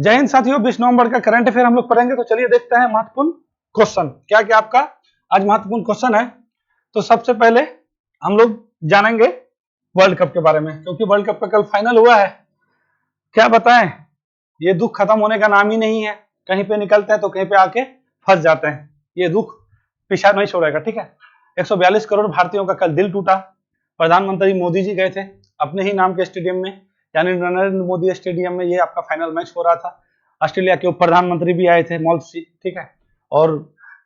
जय हिंद साथियों, 20 नवंबर का करंट अफेयर हम लोग पढ़ेंगे। तो चलिए देखते हैं महत्वपूर्ण क्वेश्चन क्या क्या आपका आज महत्वपूर्ण क्वेश्चन है। तो सबसे पहले हम लोग जानेंगे वर्ल्ड कप के बारे में, क्योंकि वर्ल्ड कप का कल फाइनल हुआ है। क्या बताएं, ये दुख खत्म होने का नाम ही नहीं है। कहीं पे निकलते हैं तो कहीं पे आके फंस जाते हैं। ये दुख पीछा नहीं छोड़ेगा। ठीक है, 142 करोड़ भारतीयों का कल दिल टूटा। प्रधानमंत्री मोदी जी गए थे अपने ही नाम के स्टेडियम में, यानी नरेंद्र मोदी स्टेडियम में। ये आपका फाइनल मैच हो रहा था। ऑस्ट्रेलिया के उप प्रधानमंत्री भी आए थे, मॉल्सी। ठीक है, और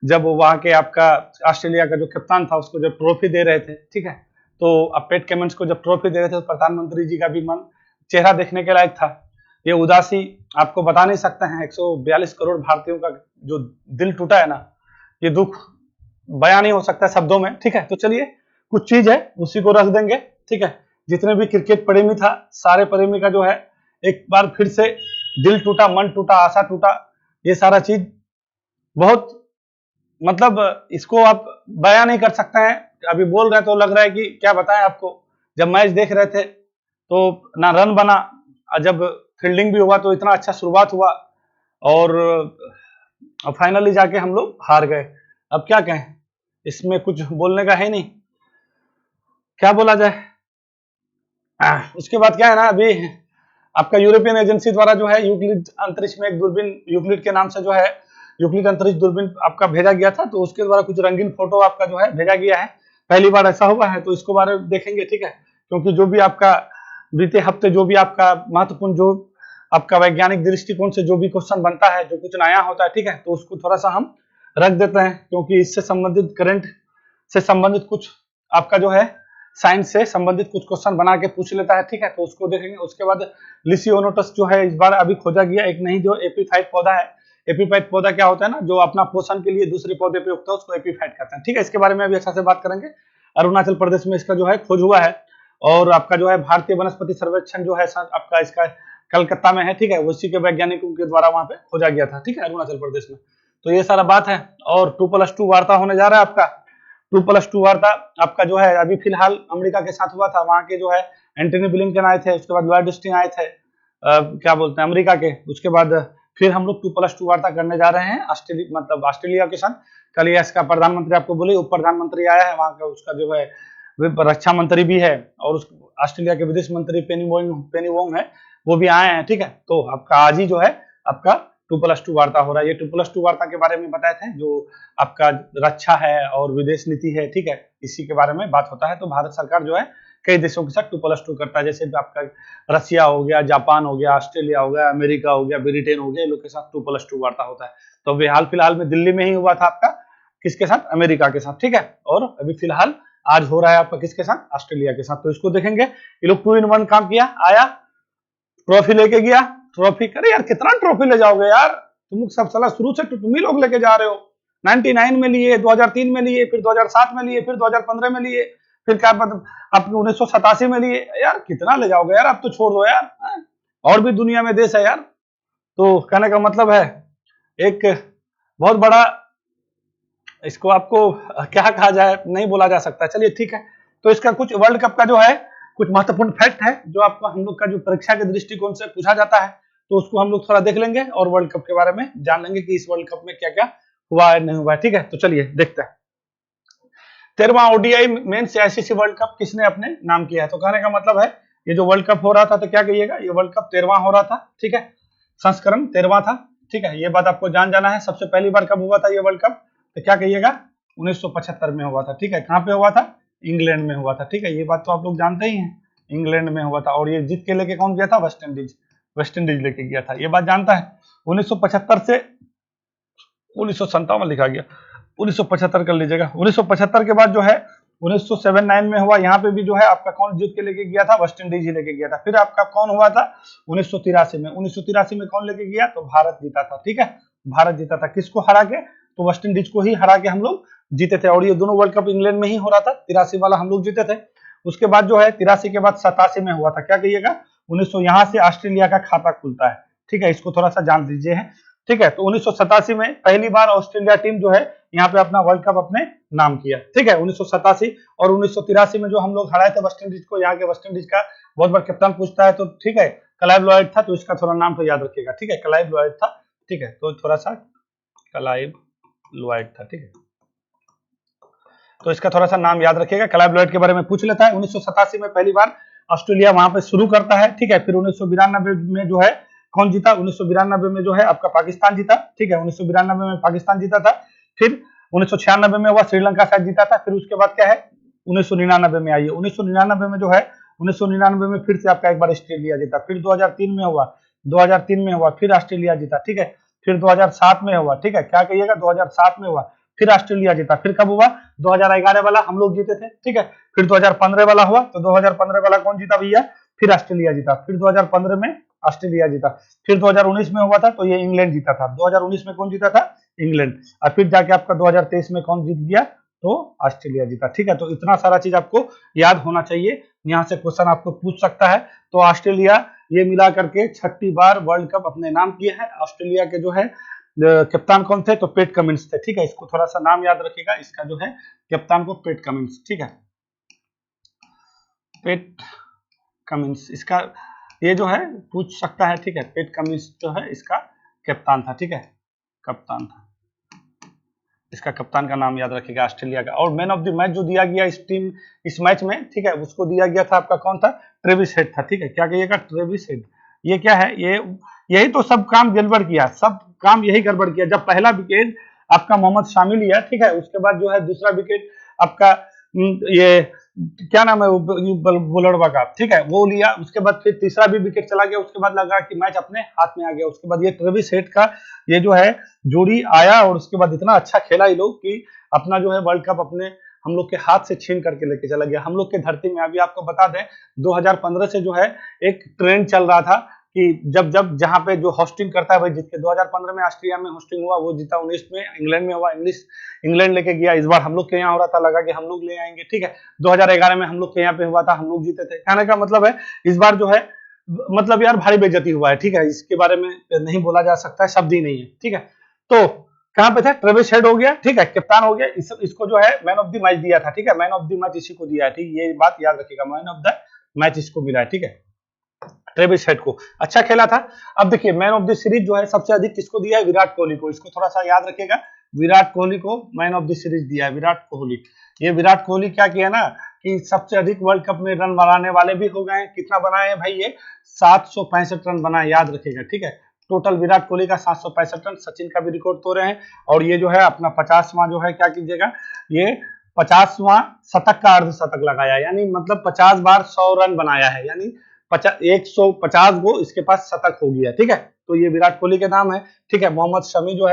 जब वहां के आपका ऑस्ट्रेलिया का जो कप्तान था उसको जब ट्रॉफी दे रहे थे, ठीक है, तो अब पेट कमेंट्स को जब ट्रॉफी दे रहे थे तो प्रधानमंत्री जी का भी मन चेहरा देखने के लायक था। ये उदासी आपको बता नहीं सकते हैं। 142 करोड़ भारतीयों का जो दिल टूटा है ना, ये दुख बयान नहीं हो सकता शब्दों में। ठीक है, तो चलिए कुछ चीज है उसी को रख देंगे। ठीक है, जितने भी क्रिकेट प्रेमी था, सारे प्रेमी का जो है एक बार फिर से दिल टूटा, मन टूटा, आशा टूटा। ये सारा चीज बहुत मतलब इसको आप बयान नहीं कर सकते हैं। अभी बोल रहे हैं तो लग रहा है कि क्या बताएं आपको। जब मैच देख रहे थे तो ना रन बना, जब फील्डिंग भी हुआ तो इतना अच्छा शुरुआत हुआ, और फाइनली जाके हम लोग हार गए। अब क्या कहें, इसमें कुछ बोलने का है नहीं, क्या बोला जाए। उसके बाद क्या है ना, अभी आपका यूरोपियन एजेंसी द्वारा जो है यूक्लिड अंतरिक्ष में एक दूरबीन, यूक्लिड के नाम से जो है यूक्लिड अंतरिक्ष दूरबीन आपका भेजा गया था। तो उसके द्वारा कुछ रंगीन फोटो आपका जो है भेजा गया है। पहली बार ऐसा हुआ है, तो इसको बारे में देखेंगे। ठीक है, क्योंकि जो भी आपका बीते हफ्ते जो भी आपका महत्वपूर्ण जो आपका वैज्ञानिक दृष्टिकोण से जो भी क्वेश्चन बनता है, जो कुछ नया होता है, ठीक है, तो उसको थोड़ा सा हम रख देते हैं, क्योंकि इससे संबंधित करंट से संबंधित कुछ आपका जो है साइंस से संबंधित कुछ क्वेश्चन बना के पूछ लेता है। ठीक है, तो उसको देखेंगे। उसके बाद लिसियोनोटस जो है इस बार अभी खोजा गया, एक नहीं जो एपीफाइट पौधा है। एपीफाइट पौधा क्या होता है ना, जो अपना पोषण के लिए दूसरे पौधे पे उगता है, उसको एपीफाइट कहते हैं। ठीक है, इसके बारे में अभी अच्छा से बात करेंगे। अरुणाचल प्रदेश में इसका जो है खोज हुआ है, और आपका जो है भारतीय वनस्पति सर्वेक्षण जो है आपका इसका कलकत्ता में है। ठीक है, उसी के वैज्ञानिकों के द्वारा वहां पे खोजा गया था। ठीक है, अरुणाचल प्रदेश में। तो ये सारा बात है। और 2+2 वार्ता होने जा रहा है आपका। 2+2 वार्ता आपका जो है अभी फिलहाल अमेरिका के साथ हुआ था। वहां के जो है एंटनी ब्लिंकन आए थे, उसके बाद लॉयड ऑस्टिन आए थे, क्या बोलते हैं, अमेरिका के। उसके बाद फिर हम लोग 2+2 वार्ता करने जा रहे हैं ऑस्ट्रेलिया के साथ। कल ये इसका प्रधानमंत्री आपको बोले, उप प्रधानमंत्री आया है वहां का, उसका जो है रक्षा मंत्री भी है, और उस ऑस्ट्रेलिया के विदेश मंत्री पेनी वोंग है, वो भी आए हैं। ठीक है, तो आपका आज ही जो है आपका 2+2 वार्ता हो रहा है। ये 2+2 वार्ता के बारे में बताए थे, जो आपका रक्षा है और विदेश नीति है। ठीक है, इसी के बारे में बात होता है। तो भारत सरकार जो है कई देशों के साथ 2+2 करता है, जैसे आपका रसिया हो गया, जापान हो गया, ऑस्ट्रेलिया हो गया, अमेरिका हो गया, ब्रिटेन हो गया, इन लोग के साथ 2+2 वार्ता होता है। तो अभी हाल फिलहाल में दिल्ली में ही हुआ था आपका, किसके साथ, अमेरिका के साथ। ठीक है, और अभी फिलहाल आज हो रहा है आपका किसके साथ, ऑस्ट्रेलिया के साथ। तो इसको देखेंगे। ये लोग 2 in 1 काम किया, आया ट्रॉफी लेके गया। ट्रॉफी करे यार, कितना ट्रॉफी ले जाओगे यार तुम लोग, सब साला शुरू से तुम ही लोग लेके जा रहे हो। 99 में लिए, 2003 में लिए, फिर 2007 में लिए, फिर 2015 में लिए, फिर क्या मतलब आप 1987 में लिए। यार कितना ले जाओगे यार, अब तो छोड़ दो यार। और भी दुनिया में देश है यार। तो कहने का मतलब है एक बहुत बड़ा, इसको आपको क्या कहा जाए, नहीं बोला जा सकता। चलिए ठीक है, तो इसका कुछ वर्ल्ड कप का जो है कुछ महत्वपूर्ण फैक्ट है, जो आपको हम लोग का जो परीक्षा के दृष्टिकोण से पूछा जाता है, तो उसको हम लोग थोड़ा देख लेंगे और वर्ल्ड कप के बारे में जान लेंगे कि इस वर्ल्ड कप में क्या क्या हुआ है, नहीं हुआ है। ठीक है, तो चलिए देखते हैं। 13वां ODI men's ICC world cup किसने अपने नाम किया है। तो कहने का मतलब है ये जो वर्ल्ड कप हो रहा था, तो क्या कहिएगा, ये वर्ल्ड कप 13वां हो रहा था। ठीक है, संस्करण 13वां था। ठीक है, ये बात आपको जाना है। सबसे पहली बार कब हुआ था ये वर्ल्ड कप, तो क्या कहिएगा, 1975 में हुआ था। ठीक है, कहाँ पे हुआ था, इंग्लैंड में हुआ था। ठीक है, ये बात तो आप लोग जानते ही हैं, इंग्लैंड में हुआ था। और ये जीत के लेके कौन गया था, वेस्ट इंडीज लेके गया था। ये बात जानता है। 1975 से 1957 लिखा गया, 1975 कर लीजिएगा। 1975 के बाद जो है 1979 में हुआ, यहाँ पे भी जो है आपका कौन जीत के लेके गया था, वेस्ट इंडीज ही लेके गया था। फिर आपका कौन हुआ था 1983 में। 1983 में कौन लेके गया, तो भारत जीता था। ठीक है, भारत जीता था, किसको हरा के, तो वेस्ट इंडीज को ही हरा के हम लोग जीते थे। और ये दोनों वर्ल्ड कप इंग्लैंड में ही हो रहा था। 83 वाला हम लोग जीते थे। उसके बाद जो है 83 के बाद 87 में हुआ था, क्या कहिएगा, 1900, यहाँ से ऑस्ट्रेलिया का खाता खुलता है। ठीक है, इसको थोड़ा सा जान लीजिए है। ठीक है। तो 1987 में पहली बार ऑस्ट्रेलिया टीम जो है यहाँ पे अपना वर्ल्ड कप अपने नाम किया, ठीक है, 1987। और 1983 में जो हम लोग हराए थे वेस्ट इंडीज को, यहाँ के वेस्ट इंडीज का बहुत बार कप्तान पूछता है, तो ठीक है, क्लाइव लॉयड था, तो इसका थोड़ा नाम तो याद रखिएगा, ठीक है, क्लाइव लॉयड था, ठीक है, तो थोड़ा सा क्लाइव लॉयड था, ठीक है, तो इसका थोड़ा सा नाम याद रखिएगा, क्लाइव लॉयड के बारे में पूछ लेता है। 1987 में पहली बार ऑस्ट्रेलिया वहां पे शुरू करता है, ठीक है। फिर 1992 में जो है कौन जीता, 1992 में जो है आपका पाकिस्तान जीता, ठीक है, 1992 में पाकिस्तान जीता था। फिर 1996 में हुआ श्रीलंका शायद जीता था। फिर उसके बाद क्या है 1999 में आई है, 1999 में जो है 1999 में फिर से आपका एक बार ऑस्ट्रेलिया जीता। फिर 2003 में हुआ, 2003 में हुआ, फिर ऑस्ट्रेलिया जीता, ठीक है। फिर 2007 में हुआ, ठीक है, क्या कहिएगा, 2007 में हुआ, फिर ऑस्ट्रेलिया जीता। फिर कब हुआ, 2011 वाला हम लोग जीते थे, ठीक है। फिर 2015 वाला हुआ, तो 2015 वाला कौन जीता भैया, फिर ऑस्ट्रेलिया जीता। फिर 2015 में ऑस्ट्रेलिया जीता। फिर 2019 में हुआ था, तो ये इंग्लैंड जीता था। 2019 में कौन जीता था, इंग्लैंड। और फिर जाके आपका 2023 में कौन जीत गया, तो ऑस्ट्रेलिया जीता, ठीक है। तो इतना सारा चीज आपको याद होना चाहिए, यहाँ से क्वेश्चन आपको पूछ सकता है। तो ऑस्ट्रेलिया ये मिला करके 6ठी बार वर्ल्ड कप अपने नाम किए हैं। ऑस्ट्रेलिया के जो है कप्तान कौन थे, तो पेट कमिंस थे, ठीक है, इसको थोड़ा सा नाम याद रखिएगा, इसका जो है कप्तान को पेट कमिंस, ठीक है, पेट कमिंस इसका ये जो है पूछ सकता है, ठीक है, पेट कमिंस जो है इसका कप्तान था, ठीक है, कप्तान था, इसका कप्तान का नाम याद रखिएगा ऑस्ट्रेलिया का। और मैन ऑफ द मैच जो दिया गया इस टीम इस मैच में, ठीक है, उसको दिया गया था आपका कौन था, ट्रेविस हेड था, ठीक है, क्या कहिएगा, ट्रेविस हेड। ये क्या है, ये यही तो सब काम गड़बड़ किया, सब काम यही गड़बड़ किया। जब पहला विकेट आपका मोहम्मद शामी लिया, ठीक है, उसके बाद जो है दूसरा विकेट आपका ये क्या नाम है बुलड़वा का, ठीक है, वो लिया। उसके बाद फिर तीसरा भी विकेट चला गया, उसके बाद लगा कि मैच अपने हाथ में आ गया। उसके बाद ये ट्रेविस हेड का ये जो है जोड़ी आया, और उसके बाद इतना अच्छा खेला ये लोग कि अपना जो है वर्ल्ड कप अपने हम लोग के हाथ से छीन करके लेके चला गया। हम लोग के धरती में अभी आपको बता दें 2015 से जो है एक ट्रेंड चल रहा था कि जब जब जहां पे जो होस्टिंग करता है भाई जीत के। 2015 में ऑस्ट्रेलिया में होस्टिंग हुआ, वो जीता। 19 में इंग्लैंड में हुआ, इंग्लैंड लेके गया। इस बार हम लोग के यहाँ हो रहा था, लगा कि हम लोग ले आएंगे, ठीक है। 2011 में हम लोग के यहाँ पे हुआ था, हम लोग जीते थे। कहने का मतलब है इस बार जो है मतलब यार भारी बेइज्जती हुआ है, ठीक है, इसके बारे में नहीं बोला जा सकता है, शब्द ही नहीं है, ठीक है। तो कहां पे था, ट्रेविस हेड हो गया, ठीक है, कप्तान हो गया। इसको जो है मैन ऑफ द मैच दिया था, ठीक है, मैन ऑफ द मैच इसी को दिया है, ठीक, ये बात याद रखिएगा, मैन ऑफ द मैच इसको मिला है, ठीक है, ट्रेविस हेड को। अच्छा खेला था। अब देखिए मैन ऑफ द सीरीज जो है सबसे अधिक किसको दिया है, विराट कोहली को। इसको थोड़ा सा याद रखिएगा, विराट कोहली को मैन ऑफ द सीरीज दिया है, विराट कोहली। ये विराट कोहली क्या किया ना कि सबसे अधिक वर्ल्ड कप में रन बनाने वाले भी हो गए। कितना बनाए हैं भाई, ये 765 रन बनाए, याद रखिएगा, ठीक है। टोटल विराट कोहली का 765 रन, सचिन का भी रिकॉर्ड तोड़े हैं। और ये जो है अपना 50वां जो है क्या कीजिएगा, ये 50वां शतक का अर्धशतक लगाया, यानी मतलब 50 बार 100 रन बनाया है, यानी 150 गो इसके पास शतक हो गया, ठीक है। तो ये विराट कोहली के नाम है, ठीक है। मोहम्मद शमी जो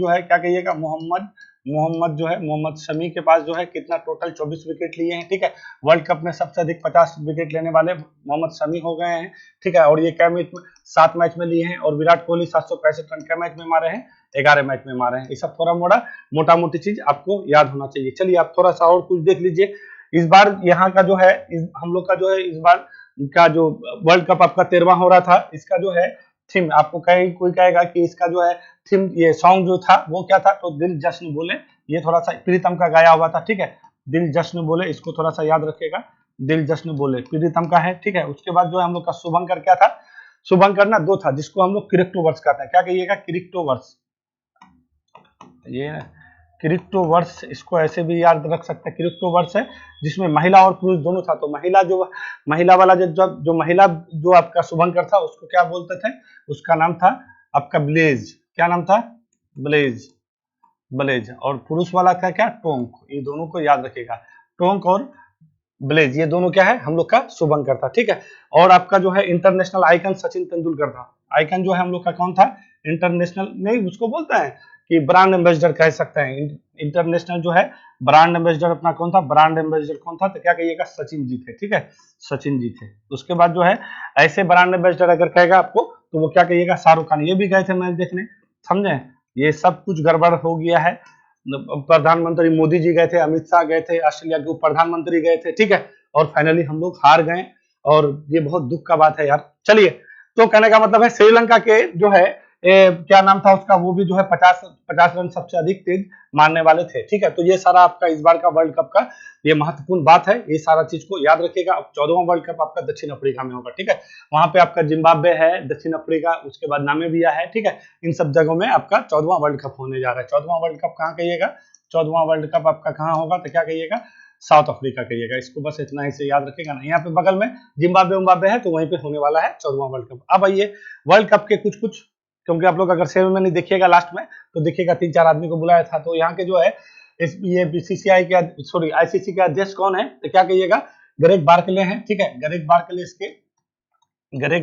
है क्या कहिएगा, मोहम्मद शमी के पास जो है कितना टोटल 24 विकेट लिए हैं, ठीक है। वर्ल्ड कप में सबसे अधिक 50 विकेट लेने वाले मोहम्मद शमी हो गए हैं, ठीक है। और ये क्या मैच में 7 मैच में लिए हैं, और विराट कोहली 765 रन के मैच में मारे हैं, 11 मैच में मारे हैं। ये सब थोड़ा मोटा मोटी चीज आपको याद होना चाहिए। चलिए आप थोड़ा सा और कुछ देख लीजिए। इस बार यहाँ का जो है हम लोग का जो है इस बार का जो वर्ल्ड कप आपका 13वां हो रहा था, इसका जो है थीम आपको कोई कहेगा कि इसका जो है थीम ये सॉन्ग जो था वो क्या था, तो दिल जश्न बोले। ये थोड़ा सा प्रीतम का गाया हुआ था, ठीक है, दिल जश्न बोले, इसको थोड़ा सा याद रखिएगा, दिल जश्न बोले प्रीतम का है, ठीक है। उसके बाद जो है हम लोग का शुभंकर क्या था, शुभंकर ना 2 था, जिसको हम लोग क्रिप्टोवर्स कहते हैं। क्या कहिएगा, क्रिप्टोवर्स, ये क्रिप्टोवर्स, इसको ऐसे भी याद रख सकते हैं, क्रिप्टोवर्स है जिसमें महिला और पुरुष दोनों था। तो महिला वाला जो महिला जो आपका शुभंकर था उसको क्या बोलते थे, उसका नाम था आपका ब्लेज। क्या नाम था, ब्लेज। और पुरुष वाला था क्या, टोंक। ये दोनों को याद रखिएगा, टोंक और ब्लेज, ये दोनों क्या है हम लोग का शुभंकर था, ठीक है। और आपका जो है इंटरनेशनल आइकन सचिन तेंदुलकर था। आइकन जो है हम लोग का कौन था, इंटरनेशनल नहीं उसको बोलते हैं कि ब्रांड एम्बेसडर कह सकते हैं। इंटरनेशनल जो है ब्रांड एम्बेसडर अपना कौन था, ब्रांड एम्बेसडर कौन था, तो क्या कहिएगा, सचिन जी थे, ठीक है, सचिन जी थे। उसके बाद जो है ऐसे ब्रांड एम्बेसडर अगर कहेगा आपको तो वो क्या कहिएगा, शाहरुख खान। ये भी गए थे मैच देखने, समझे। ये सब कुछ गड़बड़ हो गया है। प्रधानमंत्री मोदी जी गए थे, अमित शाह गए थे, ऑस्ट्रेलिया के प्रधानमंत्री गए थे, ठीक है। और फाइनली हम लोग हार गए, और ये बहुत दुख का बात है यार। चलिए, तो कहने का मतलब है श्रीलंका के जो है क्या नाम था उसका, वो भी जो है 50 रन सबसे अधिक तेज मारने वाले थे। ठीक है, तो ये सारा आपका इस बार का वर्ल्ड कप का ये महत्वपूर्ण बात है, ये सारा चीज को याद रखिएगा। अब 14वां वर्ल्ड कप आपका दक्षिण अफ्रीका में होगा। ठीक है, वहां पे आपका जिम्बाब्वे है, दक्षिण अफ्रीका, उसके बाद नामीबिया है। ठीक है, इन सब जगहों में आपका 14वां वर्ल्ड कप होने जा रहा है। 14वां वर्ल्ड कप कहाँ कहिएगा, 14वां वर्ल्ड कप आपका कहाँ होगा, तो क्या कहिएगा, साउथ अफ्रीका कहिएगा। इसको बस इतना ही से याद रखिएगा ना, यहाँ पे बगल में जिम्बाब्वे है, तो वहीं पे होने वाला है 14वां वर्ल्ड कप। अब आइए वर्ल्ड कप के कुछ, क्योंकि आप लोग अगर सेरेमनी देखिएगा लास्ट में तो देखिएगा 3-4 आदमी को बुलाया था। तो यहाँ के जो है ये बीसीसीआई के आईसीसी के अध्यक्ष कौन है, तो क्या कहिएगा, ग्रेग बार्कले हैं। ठीक है, ग्रेग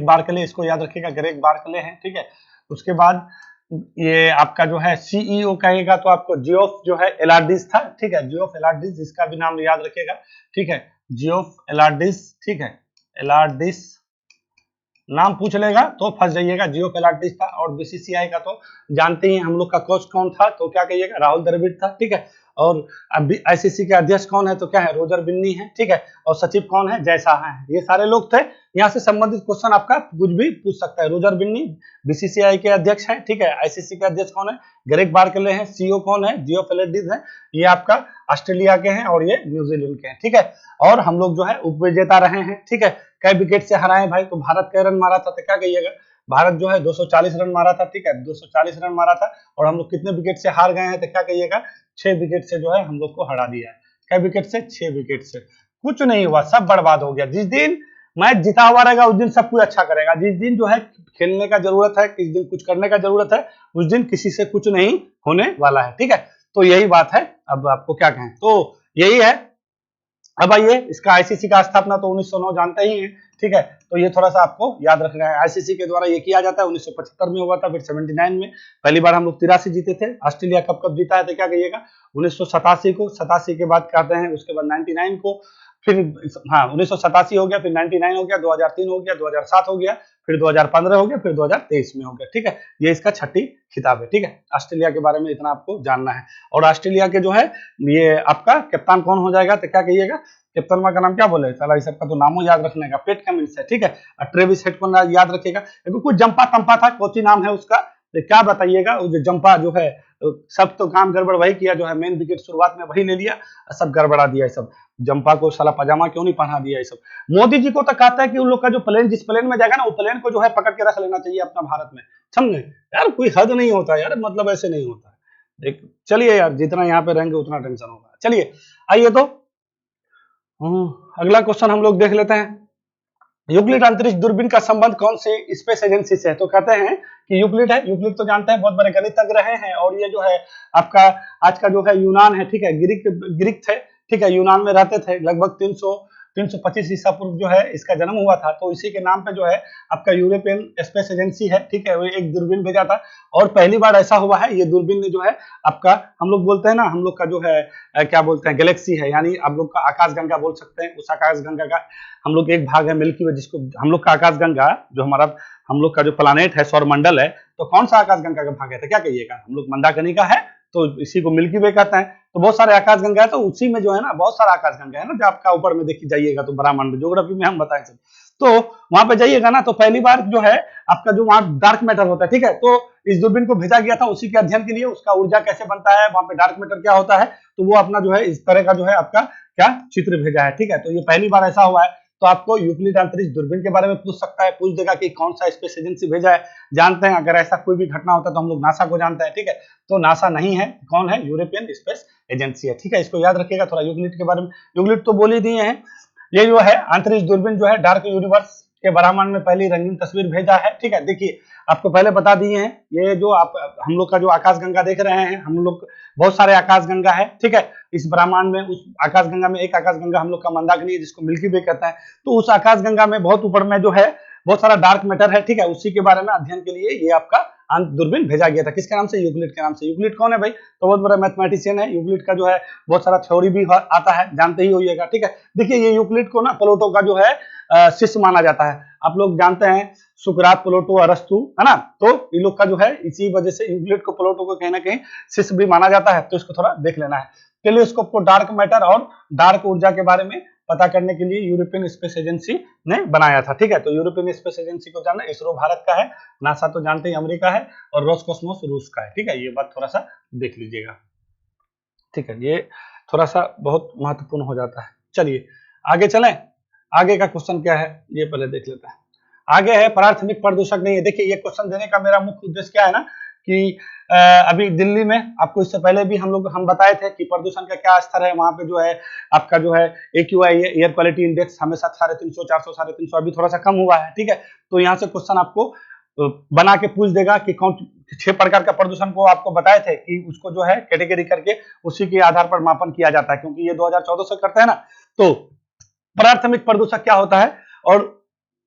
बार्कले इसको याद रखिएगा, ग्रेग बार्कले हैं। ठीक है, उसके बाद ये आपका जो है सीईओ कहेगा तो आपको जियोफ जो है एलार्डिस था। ठीक है, जियोफ एलार्डिस, इसका भी नाम याद रखिएगा। ठीक है, जियोफ एलार्डिस। ठीक है, एलार्डिस नाम पूछ लेगा तो फंस जाइएगा, जियोफ एलार्डिस था। और बीसीसीआई का तो जानते ही हम लोग का कोच कौन था, तो क्या कहिएगा, राहुल द्रविड़ था। ठीक है, और अभी आईसीसी के अध्यक्ष कौन है, तो क्या है, रोजर बिन्नी है। ठीक है, और सचिव कौन है, जय शाह है। ये सारे लोग थे। यहाँ से संबंधित क्वेश्चन आपका कुछ भी पूछ सकता है। रोजर बिन्नी बीसीसीआई के अध्यक्ष हैं। ठीक है, आईसीसी के अध्यक्ष कौन है, ग्रेग बार्कले हैं। सीईओ कौन है, जियोफ एलार्डिस है। ये आपका ऑस्ट्रेलिया के हैं और ये न्यूजीलैंड के हैं। ठीक है, और हम लोग जो है उपविजेता रहे हैं। ठीक है, कई विकेट से हराए भाई, तो भारत कई रन मारा था, तो क्या कहिएगा, भारत जो है 240 रन मारा था। ठीक है, 240 रन मारा था। और हम लोग कितने विकेट से हार गए हैं, तो क्या कहिएगा, 6 विकेट से जो है हम लोग को हरा दिया है। कई विकेट से, 6 विकेट से। कुछ नहीं हुआ, सब बर्बाद हो गया। जिस दिन मैच जीता हुआ रहेगा उस दिन सब कुछ अच्छा करेगा। जिस दिन जो है खेलने का जरूरत है, किस दिन कुछ करने का जरूरत है, उस दिन किसी से कुछ नहीं होने वाला है। ठीक है, तो यही बात है। अब आपको क्या कहें, तो यही है। अब आइए, इसका आईसीसी का स्थापना तो 1909 जानते ही हैं। ठीक है, तो ये थोड़ा सा आपको याद रखना है। आईसीसी के द्वारा ये किया जाता है। 1975 में हुआ था, फिर 79 में, पहली बार हम लोग 83 जीते थे। ऑस्ट्रेलिया कप कब जीता है, तो क्या कहिएगा, 1987 को। 87 के बाद कहते हैं, उसके बाद 99 को, फिर हाँ 1987 हो गया, फिर 99 हो गया, 2003 हो गया, 2007 हो गया, फिर 2015 हो गया, फिर 2023 में हो गया। ठीक है, ये इसका 6ठी खिताब है। ठीक है, ऑस्ट्रेलिया के बारे में इतना आपको जानना है। और ऑस्ट्रेलिया के जो है ये आपका कप्तान कौन हो जाएगा, तो क्या कहिएगा, कप्तान का नाम क्या बोले, साला इस सबका तो नामो याद रखने का, पेट कमिंस है। ठीक है, ट्रेविस हेड को याद रखिएगा। कुछ जंपा तंपा था, कोची नाम है उसका, तो क्या बताइएगा, जो जंपा जो है, सब तो काम गड़बड़ वही किया, जो है मेन विकेट शुरुआत में वही ले लिया, सब गड़बड़ा दिया। सब जंपा को साला पजामा क्यों नहीं पहना दिया। ये सब मोदी जी को तो कहता है कि उन लोग का जो प्लेन, जिस प्लेन में जाएगा ना, वो प्लेन को जो है पकड़ के रख लेना चाहिए अपना भारत में, समझे यार, कोई हद नहीं होता यार, मतलब ऐसे नहीं होता है। चलिए यार, जितना यहाँ पे रहेंगे उतना टेंशन होगा। चलिए आइए, तो अगला क्वेश्चन हम लोग देख लेते हैं। यूक्लिड अंतरिक्ष दूरबीन का संबंध कौन से स्पेस एजेंसी से है, तो कहते हैं कि यूक्लिड है। यूक्लिड तो जानते हैं, बहुत बड़े गणितज्ञ रहे हैं। और ये जो है आपका आज का जो है यूनान है। ठीक है, ग्रीक थे। ठीक है, यूनान में रहते थे। लगभग 325 ईसा पूर्व जो है इसका जन्म हुआ था। तो इसी के नाम पे जो है आपका यूरोपियन स्पेस एजेंसी है। ठीक है, वो एक दूरबीन भेजा था। और पहली बार ऐसा हुआ है, ये दूरबीन ने जो है आपका, हम लोग बोलते हैं ना, हम लोग का जो है क्या बोलते हैं, गैलेक्सी है, यानी आप लोग का आकाशगंगा बोल सकते हैं। उस आकाशगंगा का हम लोग एक भाग है मिल्की वे, जिसको हम लोग का आकाशगंगा, जो हमारा हम लोग का जो प्लानेट है, सौरमंडल है, तो कौन सा आकाशगंगा का भाग है, तो क्या कहिएगा, हम लोग मंदाकिनी का है, तो इसी को मिल्की वे कहते हैं। तो बहुत सारे आकाशगंगा है, तो उसी में जो है ना बहुत सारा आकाशगंगा है ना, जो आपका ऊपर में देखी जाइएगा तो ब्रह्मांड में, ज्योग्राफी में हम बताएं सब, तो वहां पे जाइएगा ना, तो पहली बार जो है आपका जो वहां डार्क मैटर होता है। ठीक है, तो इस दूरबीन को भेजा गया था उसी के अध्ययन के लिए, उसका ऊर्जा कैसे बनता है, वहां पे डार्क मैटर क्या होता है, तो वो अपना जो है इस तरह का जो है आपका क्या चित्र भेजा है। ठीक है, तो ये पहली बार ऐसा हुआ है। तो आपको यूक्लिड अंतरिक्ष दूरबीन के बारे में पूछ सकता है, पूछ देगा कि कौन सा स्पेस एजेंसी भेजा है। जानते हैं, अगर ऐसा कोई भी घटना होता है तो हम लोग नासा को जानते हैं। ठीक है, तो नासा नहीं है, कौन है, यूरोपियन स्पेस एजेंसी है। ठीक है, इसको याद रखिएगा। थोड़ा यूक्लिड के बारे में, यूक्लिड तो बोल ही दिए हैं। ये जो है अंतरिक्ष दूरबीन जो है डार्क यूनिवर्स के ब्रह्मांड में पहली रंगीन तस्वीर भेजा है। ठीक है, देखिए आपको पहले बता दिए हैं, ये जो आप हम लोग का जो आकाशगंगा देख रहे हैं, हम लोग बहुत सारे आकाशगंगा है। ठीक है, इस ब्रह्मांड में उस आकाशगंगा में एक आकाशगंगा हम लोग का मंदाकिनी है, जिसको मिल्की वे कहता है। तो उस आकाशगंगा में बहुत ऊपर में जो है बहुत सारा डार्क मैटर है। ठीक है, उसी के बारे में अध्ययन के लिए ये आपका दूरबीन भेजा गया था। किसके नाम से, यूक्लिड के नाम से। यूक्लिड कौन है भाई, तो बहुत बड़ा मैथमेटिशियन है। यूक्लिड का जो है बहुत सारा थ्योरी भी आता है, जानते ही होइएगा। ठीक है, देखिए ये यूक्लिड को ना प्लेटो का जो है शिष्य माना जाता है। आप लोग जानते हैं सुकरात, प्लेटो, अरस्तु, है ना, तो ये लोग का जो है इसी वजह से यूक्लिड को प्लेटो को कहीं ना कहीं शिष्य भी माना जाता है। तो इसको थोड़ा देख लेना है। टेलीस्कोप को डार्क मैटर और डार्क ऊर्जा के बारे में पता करने के लिए यूरोपियन स्पेस एजेंसी ने बनाया था, ठीक है। तो यूरोपियन स्पेस एजेंसी को जानना, इसरो भारत का है, नासा तो जानते ही अमेरिका है, और रोसकॉस्मोस रूस का है, ठीक है। ये बात थोड़ा सा देख लीजिएगा, ठीक है। ये थोड़ा सा बहुत महत्वपूर्ण हो जाता है। चलिए आगे चलें, आगे का क्वेश्चन क्या है ये पहले देख लेते हैं। आगे है प्राथमिक प्रदूषक नहीं है। देखिए ये क्वेश्चन देने का मेरा मुख्य उद्देश्य क्या है ना कि अभी दिल्ली में आपको इससे पहले भी हम बताए थे कि प्रदूषण का क्या स्तर है। वहां पे जो है आपका जो है AQI एयर क्वालिटी इंडेक्स हमेशा 350 400 350, अभी थोड़ा सा कम हुआ है, ठीक है। तो यहाँ से क्वेश्चन आपको बना के पूछ देगा कि कौन 6 प्रकार का प्रदूषण को आपको बताए थे कि उसको जो है कैटेगरी करके उसी के आधार पर मापन किया जाता है, क्योंकि ये 2014 से करते हैं ना। तो प्राथमिक प्रदूषक क्या होता है और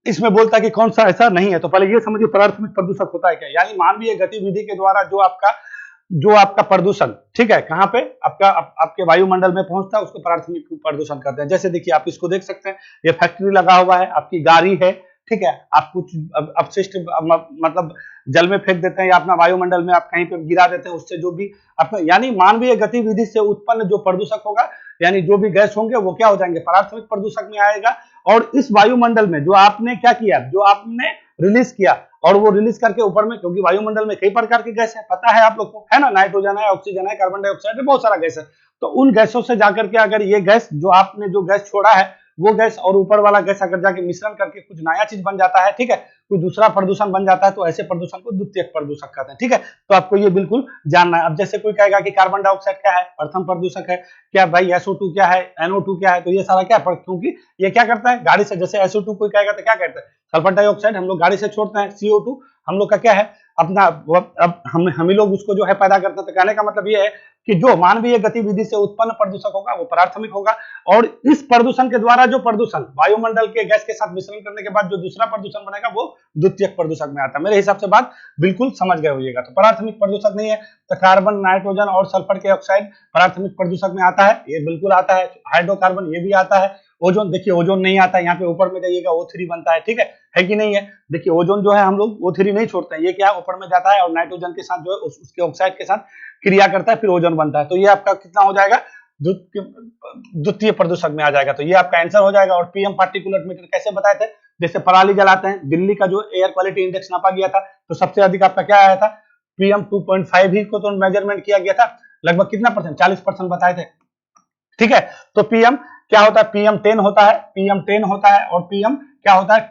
इसमें बोलता है कि कौन सा ऐसा नहीं है। तो पहले ये समझिए प्राथमिक प्रदूषक होता है क्या, यानी मानवीय गतिविधि के द्वारा जो आपका प्रदूषण, ठीक है, कहाँ पे आपके वायुमंडल में पहुंचता है, उसको प्राथमिक प्रदूषण कहते हैं। जैसे देखिए आप इसको देख सकते हैं, ये फैक्ट्री लगा हुआ है, आपकी गाड़ी है, ठीक है, आप कुछ अपशिष्ट मतलब जल में फेंक देते हैं या अपना वायुमंडल में आप कहीं पे गिरा देते हैं, उससे जो भी आपका यानी मानवीय गतिविधि से उत्पन्न जो प्रदूषक होगा, यानी जो भी गैस होंगे वो क्या हो जाएंगे, प्राथमिक प्रदूषक में आएगा। और इस वायुमंडल में जो आपने क्या किया, जो आपने रिलीज किया, और वो रिलीज करके ऊपर में, क्योंकि वायुमंडल में कई प्रकार की गैस है, पता है आप लोग को, है ना, नाइट्रोजन है, ऑक्सीजन है, कार्बन डाइऑक्साइड है, बहुत सारा गैस है। तो उन गैसों से जाकर के अगर ये गैस जो आपने जो गैस छोड़ा है, वो गैस और ऊपर वाला गैस अगर जाके मिश्रण करके कुछ नया चीज बन जाता है, ठीक है, कोई दूसरा प्रदूषण बन जाता है, तो ऐसे प्रदूषण को द्वितीयक प्रदूषक कहते हैं, ठीक है। तो आपको ये बिल्कुल जानना है। अब जैसे कोई कहेगा कि कार्बन डाइऑक्साइड क्या है, प्रथम प्रदूषक है, क्या भाई SO2 क्या है, NO2 क्या है, तो ये सारा क्या है, क्योंकि ये क्या करता है गाड़ी से, जैसे SO2 कोई कहेगा तो क्या कहता है, सल्फर डाइऑक्साइड हम लोग गाड़ी से छोड़ते हैं, CO2 हम लोग का क्या है अपना, अब हम ही लोग उसको जो है पैदा करते हैं। तो कहने का मतलब ये है कि जो मानवीय गतिविधि से उत्पन्न प्रदूषक होगा वो प्राथमिक होगा, और इस प्रदूषण के द्वारा जो प्रदूषण वायुमंडल के गैस के साथ मिश्रण करने के बाद जो दूसरा प्रदूषण बनेगा वो द्वितीयक प्रदूषक में आता है। मेरे हिसाब से बात बिल्कुल समझ गए होइएगा। तो प्राथमिक प्रदूषक नहीं है तो कार्बन, नाइट्रोजन और सल्फर के ऑक्साइड प्राथमिक प्रदूषक में आता है, ये बिल्कुल आता है। हाइड्रोकार्बन ये भी आता है। ओजोन, देखिए ओजोन नहीं आता है, यहाँ पे ऊपर में जाइएगा O3 बनता है, ठीक है कि नहीं है। देखिए ओजोन जो है हम लोग O3 नहीं छोड़ते हैं, ये क्या ऊपर में जाता है और नाइट्रोजन के साथ जो है उसके ऑक्साइड के साथ क्रिया करता है, फिर ओजोन बनता है। तो ये आपका कितना हो जाएगा, द्वितीय प्रदूषक में आ जाएगा। तो ये आपका आंसर हो जाएगा। और PM पार्टिकुलेट मीटर कैसे बताए थे, जैसे पराली जलाते हैं, दिल्ली का जो एयर क्वालिटी इंडेक्स नापा गया था तो सबसे अधिक आपका क्या आया था, PM 2.5 ही को तो मेजरमेंट किया गया था, लगभग कितना परसेंट, 40% बताए थे, ठीक है। तो PM क्या होता है, PM 10 होता है, PM 10 होता है, और PM क्या होता है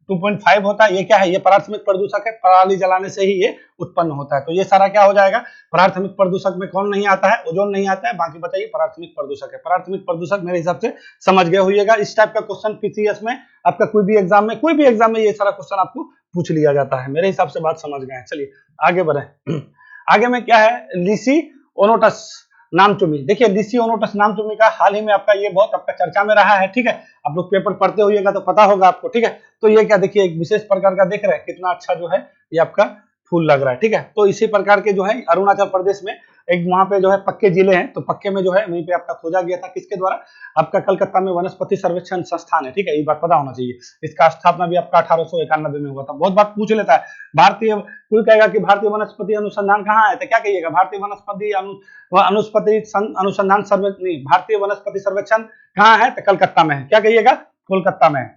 2.5 होता है। ये क्या है, ये प्राथमिक प्रदूषक है, पराली जलाने से ही ये उत्पन्न होता है। तो ये सारा क्या हो जाएगा, प्राथमिक प्रदूषक में कौन नहीं आता है, ओजोन नहीं आता है, बाकी बताइए प्राथमिक प्रदूषक है। प्राथमिक प्रदूषक मेरे हिसाब से समझ गए होइएगा। इस टाइप का क्वेश्चन PCS में आपका कोई भी एग्जाम में ये सारा क्वेश्चन आपको पूछ लिया जाता है। मेरे हिसाब से बात समझ गए। चलिए आगे बढ़े। आगे में क्या है, लिसी ओनोटस नामचुमी। देखिए लिसी ओनोटस नामचुमी का हाल ही में आपका ये बहुत आपका चर्चा में रहा है, ठीक है। आप लोग पेपर पढ़ते होइएगा तो पता होगा आपको, ठीक है। तो ये क्या, देखिए एक विशेष प्रकार का देख रहे हैं, कितना अच्छा जो है ये आपका फूल लग रहा है, ठीक है। तो इसी प्रकार के जो है अरुणाचल प्रदेश में एक वहां पे जो है पक्के जिले हैं, तो पक्के में जो है वहीं पे आपका खोजा गया था, किसके द्वारा, आपका कलकत्ता में वनस्पति सर्वेक्षण संस्थान है, ठीक है। ये बात पता होना चाहिए। इसका स्थापना भी आपका 1891 में हुआ था। बहुत बात पूछ लेता है, भारतीय, कोई कहेगा कि भारतीय वनस्पति अनुसंधान कहाँ है, तो क्या कहिएगा, भारतीय वनस्पति अनुसंधान सर्वेक्षण, भारतीय वनस्पति सर्वेक्षण कहाँ है, तो कलकत्ता में है। क्या कहिएगा, कोलकाता में है,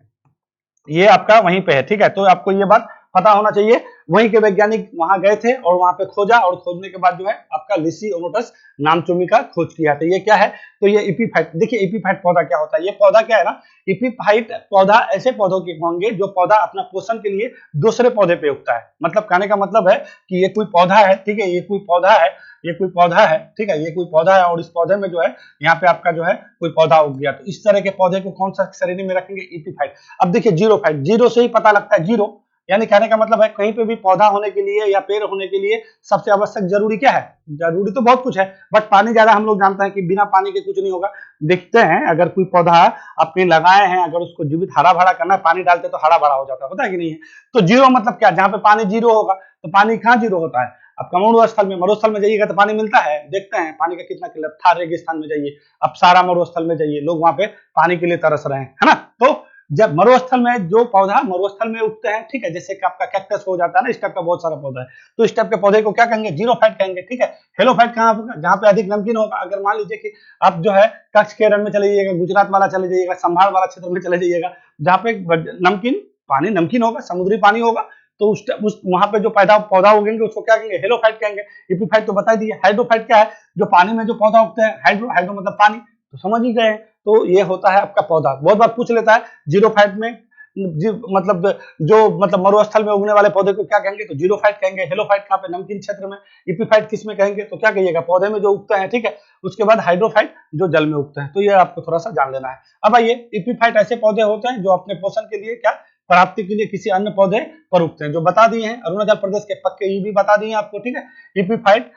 ये आपका वहीं पे है, ठीक है। तो आपको ये बात पता होना चाहिए। वहीं के वैज्ञानिक वहां गए थे और वहां पे खोजा, और खोजने के बाद जो है आपका लिसी ओनोटस नामचुमी का खोज किया। तो ये क्या है, तो ये एपीफाइट, देखिए एपीफाइट पौधा क्या होता है, ये पौधा क्या है ना, एपीफाइट पौधा ऐसे पौधों के होंगे जो पौधा अपना पोषण के लिए दूसरे पौधे पे उगता है। मतलब कहने का मतलब है कि ये कोई पौधा है, ठीक है, ये कोई पौधा है, ये कोई पौधा है, ठीक है, ये कोई पौधा है, और इस पौधे में जो है यहाँ पे आपका जो है कोई पौधा उग गया। तो इस तरह के पौधे को कौन सा श्रेणी में रखेंगे, एपीफाइट। अब देखिए जीरोफाइट, जीरो से ही पता लगता है, जीरो यानी कहने का मतलब है कहीं पे भी पौधा होने के लिए या पेड़ होने के लिए सबसे आवश्यक जरूरी क्या है, जरूरी तो बहुत कुछ है, बट पानी ज्यादा। हम लोग जानते हैं कि बिना पानी के कुछ नहीं होगा। देखते हैं अगर कोई पौधा आपने लगाए हैं, अगर उसको जीवित हरा भरा करना है, पानी डालते तो हरा भरा हो जाता है, होता है कि नहीं है। तो जीरो मतलब क्या, जहाँ पे पानी जीरो होगा, तो पानी कहाँ जीरो होता है, आपका मरुस्थल में। मरुस्थल में जाइएगा तो पानी मिलता है, देखते हैं पानी का कितना किल्लत। थार रेगिस्तान में जाइए, अब सारा मरुस्थल में जाइए, लोग वहां पे पानी के लिए तरस रहे हैं, है ना। तो जब मरुस्थल में जो पौधा मरुस्थल में उगते हैं, ठीक है, जैसे कि आपका कैक्टस हो जाता है ना, इस टाइप का बहुत सारा पौधा है, तो इस टाइप के पौधे को क्या कहेंगे, जीरोफाइट कहेंगे, ठीक है। हेलोफाइट कहाँ होगा, जहाँ पे अधिक नमकीन होगा। अगर मान लीजिए कि आप जो है कच्छ के रण में चले जाइएगा, गुजरात वाला चले जाइएगा, संभाल वाला क्षेत्र में चले जाइएगा, जहाँ पे नमकीन पानी, नमकीन होगा, समुद्री पानी होगा, तो उस वहां पे जो पौधा उगेंगे उसको क्या कहेंगे, हेलोफाइट कहेंगे। इपिफाइट तो बता दिए। हाइड्रोफाइट क्या है, जो पानी में जो पौधा उगते हैं, हाइड्रो मतलब पानी, तो समझ ही गए। तो ये होता है आपका पौधा। बहुत बार पूछ लेता है जीरोफाइट में मतलब जो मतलब मरुस्थल में उगने वाले पौधे को क्या कहेंगे, तो जीरोफाइट कहेंगे। हेलोफाइट कहाँ पे, नमकीन क्षेत्र में। इपिफाइट किस में कहेंगे, तो क्या कहिएगा, पौधे में जो उगते हैं, ठीक है। उसके बाद हाइड्रोफाइट जो जल में उगते हैं। तो ये आपको थोड़ा सा जान लेना है। अब आइए, इपिफाइट ऐसे पौधे होते हैं जो अपने पोषण के लिए क्या, प्राप्ति के लिए किसी अन्य पौधे पर उगते हैं, जो बता दिए हैं। अरुणाचल प्रदेश के पक्के ये भी बता दिए आपको, ठीक है। इपिफाइट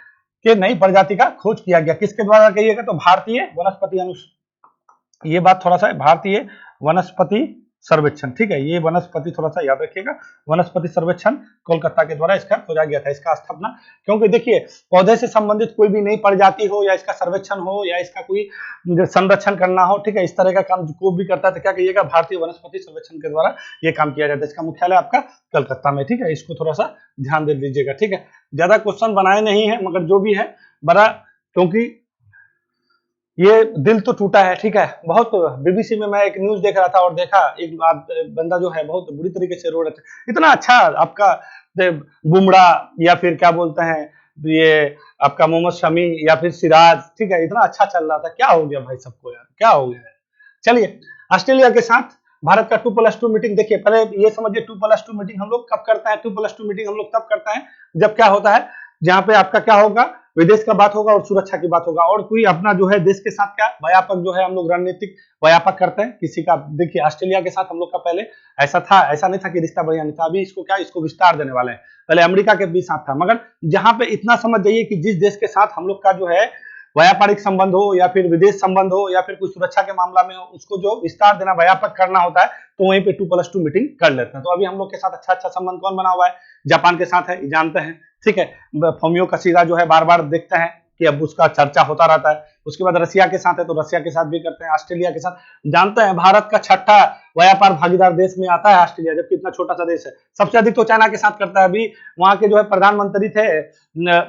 के नई प्रजाति का खोज किया गया, किसके द्वारा कहिएगा, तो भारतीय वनस्पति ये बात थोड़ा सा, भारतीय वनस्पति सर्वेक्षण, ठीक है। ये वनस्पति थोड़ा सा याद रखिएगा, वनस्पति सर्वेक्षण कोलकाता के द्वारा इसका खोजा गया था, इसका स्थापना। क्योंकि देखिए, पौधे से संबंधित कोई भी नई प्रजाति हो, या इसका सर्वेक्षण हो, या इसका कोई संरक्षण करना हो, ठीक है, इस तरह का काम कोई भी करता है तो क्या कहिएगा, भारतीय वनस्पति सर्वेक्षण के द्वारा ये काम किया जाता है। इसका मुख्यालय आपका कलकत्ता में, ठीक है। इसको थोड़ा सा ध्यान दे लीजिएगा, ठीक है। ज्यादा क्वेश्चन बनाए नहीं है, मगर जो भी है बड़ा, क्योंकि ये दिल तो टूटा है, ठीक है। बहुत बीबीसी में मैं एक न्यूज देख रहा था और देखा एक बंदा जो है बहुत बुरी तरीके से रो रहे थे। इतना अच्छा आपका बुमराह या फिर क्या बोलते हैं ये आपका मोहम्मद शमी या फिर सिराज, ठीक है, इतना अच्छा चल रहा था, क्या हो गया भाई सबको यार, क्या हो गया। चलिए, ऑस्ट्रेलिया के साथ भारत का 2+2 मीटिंग। देखिए, पहले ये समझिए 2+2 मीटिंग हम लोग कब करते हैं। 2+2 मीटिंग हम लोग तब करते हैं जब क्या होता है, जहां पे आपका क्या होगा, विदेश का बात होगा और सुरक्षा की बात होगा, और कोई अपना जो है देश के साथ क्या व्यापक जो है हम लोग रणनीतिक व्यापक करते हैं किसी का। देखिए, ऑस्ट्रेलिया के साथ हम लोग का पहले ऐसा था, ऐसा नहीं था कि रिश्ता बढ़िया नहीं था। अभी इसको क्या, इसको विस्तार देने वाले हैं। पहले अमेरिका के भी साथ था, मगर जहां पे इतना समझ जाइए कि जिस देश के साथ हम लोग का जो है व्यापारिक संबंध हो, या फिर विदेश संबंध हो, या फिर कोई सुरक्षा के मामला में हो, उसको जो विस्तार देना, व्यापक करना होता है, तो वहीं पे 2+2 मीटिंग कर लेते हैं। तो अभी हम लोग के साथ अच्छा संबंध कौन बना हुआ है, जापान के साथ है, जानते हैं, ठीक है। फोमियो कशीदा जो है बार बार देखते हैं कि अब उसका चर्चा होता रहता है। उसके बाद रसिया के साथ है, तो रसिया के साथ भी करते हैं। ऑस्ट्रेलिया के साथ जानते हैं, भारत का 6ठा व्यापार भागीदार देश में आता है ऑस्ट्रेलिया, जबकि इतना छोटा सा देश है। सबसे अधिक तो चाइना के साथ करता है। अभी वहां के जो है प्रधानमंत्री थे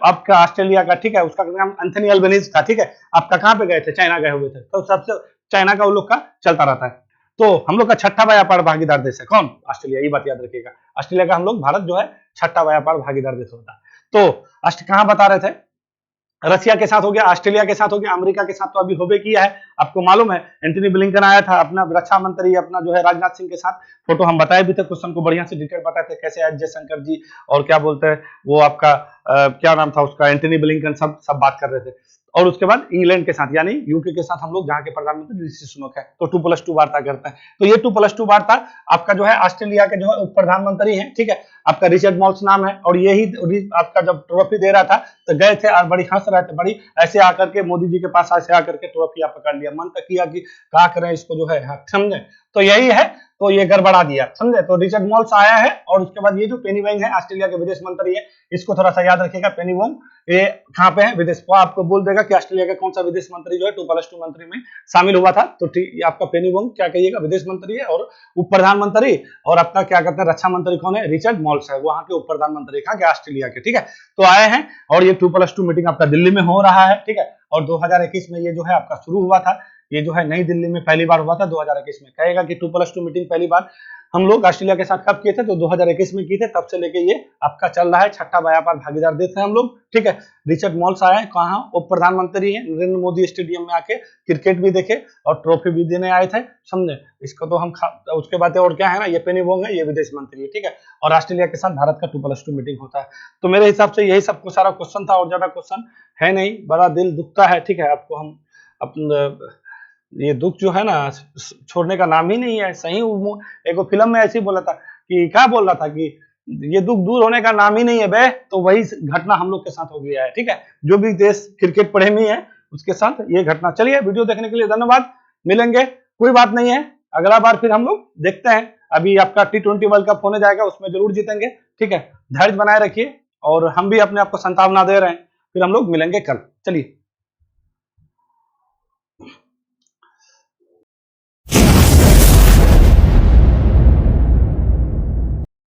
आपका ऑस्ट्रेलिया का, ठीक है, उसका नाम एंथनी अल्बनीज था, ठीक है। आपका कहाँ पे गए थे, चाइना गए हुए थे। तो सबसे चाइना का उन लोग का चलता रहता है। तो हम लोग का 6ठा व्यापार भागीदार देश है कौन, ऑस्ट्रेलिया। ये बात याद रखिएगा, ऑस्ट्रेलिया का हम लोग भारत जो है 6ठा व्यापार भागीदार देश होता है। तो कहां बता रहे थे, रसिया के साथ हो गया, ऑस्ट्रेलिया के साथ हो गया, अमेरिका के साथ तो अभी होबे किया है। आपको मालूम है, एंटनी ब्लिंकन आया था अपना रक्षा मंत्री अपना जो है राजनाथ सिंह के साथ। फोटो हम बताए भी थे, क्वेश्चन को बढ़िया से डिटेल बताए थे, कैसे एस जयशंकर जी और क्या बोलते हैं वो आपका क्या नाम था उसका, एंटनी ब्लिंकन, सब बात कर रहे थे। और उसके बाद इंग्लैंड के साथ यानी यूके के साथ हम लोग, जहाँ के प्रधानमंत्री ऋषि सुनक है, तो 2+2 वार्ता करते हैं। तो ये 2+2 वार्ता आपका जो है ऑस्ट्रेलिया के जो है उप प्रधानमंत्री हैं, ठीक है, आपका रिचर्ड मॉल्स नाम है। और यही आपका जब ट्रॉफी दे रहा था तो गए थे और बड़ी हंस रहे थे, बड़ी ऐसे आकर के मोदी जी के पास ऐसे आकर के ट्रॉफी आप पकड़ लिया, मन तक किया कि क्या करें इसको जो है, समझे। तो यही है, तो ये गड़बड़ा दिया, समझे। तो रिचर्ड मॉल्स आया है, और उसके बाद ये जो पेनी वेंग है ऑस्ट्रेलिया के विदेश मंत्री है, इसको थोड़ा सा याद रखिएगा। पेनी वेंग ये कहाँ पे है, विदेश, वो आपको बोल देगा कि ऑस्ट्रेलिया का कौन सा विदेश मंत्री जो है 2+2 मंत्री में शामिल हुआ था। तो ठीक, आपका पेनी वेंग क्या कहिएगा, विदेश मंत्री है और उप प्रधानमंत्री। और अपना क्या कहते हैं, रक्षा मंत्री कौन है, रिचर्ड मॉल्स है, वहां के उप प्रधानमंत्री, कहाँ के, ऑस्ट्रेलिया के, ठीक है। तो आए हैं, और ये 2+2 मीटिंग आपका दिल्ली में हो रहा है, ठीक है। और 2021 में ये जो है आपका शुरू हुआ था, ये जो है नई दिल्ली में पहली बार हुआ था 2021 में। कहेगा कि 2+2 मीटिंग पहली बार हम लोग ऑस्ट्रेलिया के साथ कब किए थे, तो 2021 में किए थे। तब से लेके ये आपका चल रहा है, 6ठा व्यापार भागीदार देश है हम लोग, ठीक है। रिचर्ड मॉल्स आए हैं, कहाँ, उप प्रधानमंत्री है, नरेंद्र मोदी स्टेडियम में आके क्रिकेट भी देखे और ट्रॉफी भी देने आए थे, समझे। इसको तो हम उसके बाद और क्या है ना, ये पेनी वोंग है, ये विदेश मंत्री है, ठीक है। और ऑस्ट्रेलिया के साथ भारत का 2+2 मीटिंग होता है। तो मेरे हिसाब से यही सबको सारा क्वेश्चन था, और ज्यादा क्वेश्चन है नहीं। बड़ा दिल दुखता है, ठीक है। आपको हम अपना ये दुख जो है ना छोड़ने का नाम ही नहीं है। सही एक फिल्म में ऐसे ही बोला था कि क्या बोल रहा था कि ये दुख दूर होने का नाम ही नहीं है बे, तो वही घटना हम लोग के साथ हो गया है, ठीक है। जो भी देश क्रिकेट प्रेमी है उसके साथ ये घटना। चलिए, वीडियो देखने के लिए धन्यवाद, मिलेंगे, कोई बात नहीं है, अगला बार फिर हम लोग देखते हैं। अभी आपका T20 वर्ल्ड कप होने जाएगा, उसमें जरूर जीतेंगे, ठीक है। धैर्य बनाए रखिए, और हम भी अपने आप को संतावना दे रहे हैं। फिर हम लोग मिलेंगे कल, चलिए।